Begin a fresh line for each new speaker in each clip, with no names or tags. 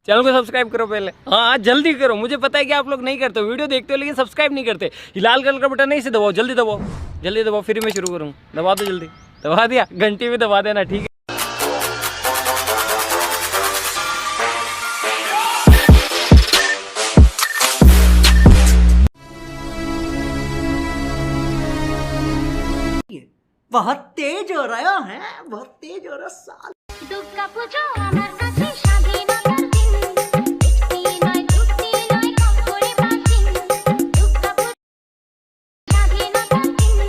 Channel को subscribe करो पहले। हाँ जल्दी करो, मुझे पता है कि आप लोग नहीं करते हो, वीडियो देखते हो लेकिन सब्सक्राइब नहीं करते। लाल कलर का बटन नहीं से दबाओ, जल्दी दबाओ, जल्दी दबाओ, फिर मैं शुरू करूँ। दबा दो जल्दी, दबा दिया, घंटी भी दबा देना, ठीक है।
बहुत तेज हो रहा है, बहुत तेज हो रहा साल।
दुर्गा पूजा আমার কাছে স্বাধীনতার দিন, একটি নয় দুটি নয় কম করে 5 দিন। দুর্গা পূজা স্বাধীনতার দিন,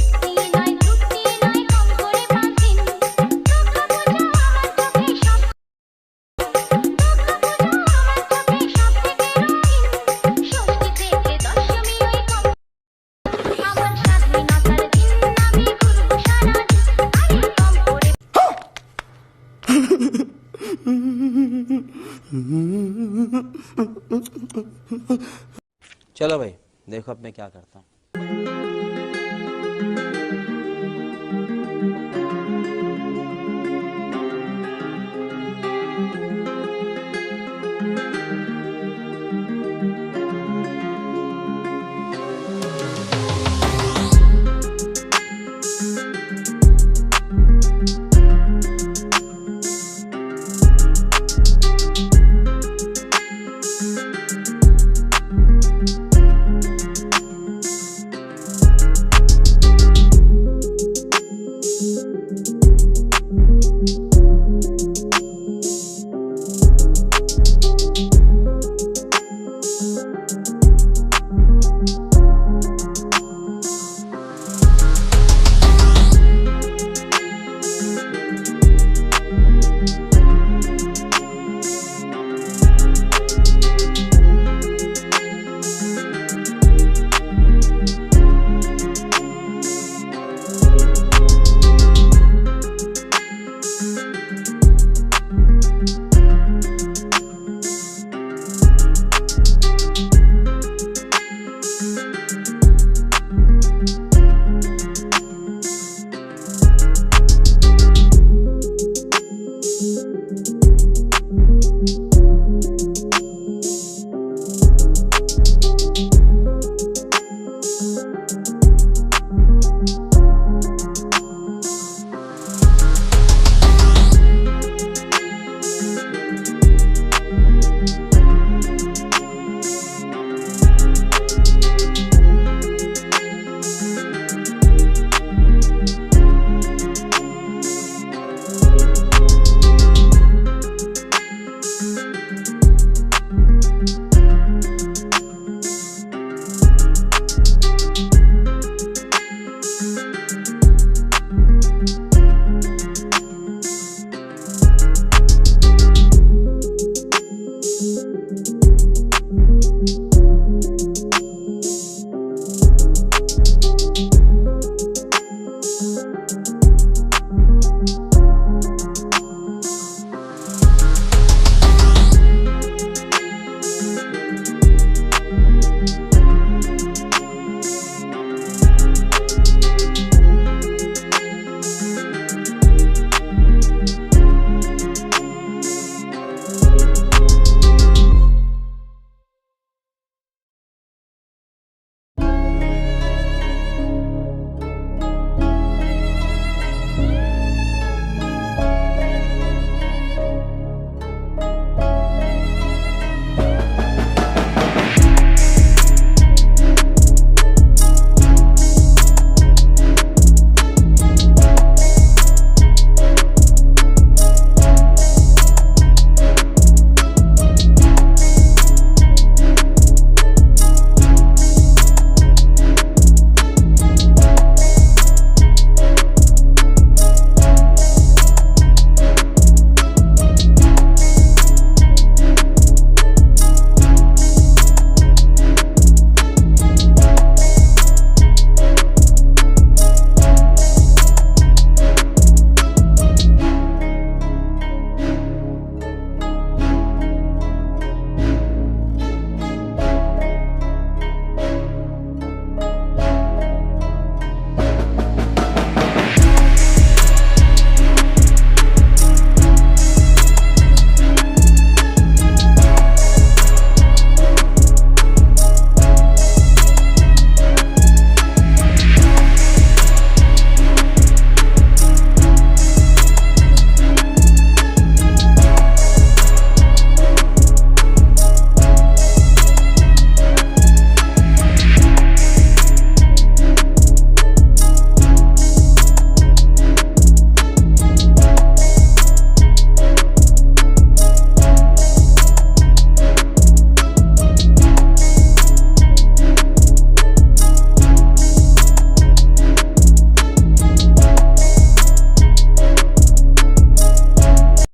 একটি নয় দুটি নয় কম করে 5 দিন। দুর্গা পূজা আমার চোখে সব, দুর্গা পূজা আমার চোখে সবথেকে রঙিন। ষষ্ঠী থেকে দশমী ওই কম, আমার স্বাধীনতার দিন আমি ঘুরবো সারা দিন। আরে কম করে
चलो भाई देखो अब मैं क्या करता हूँ।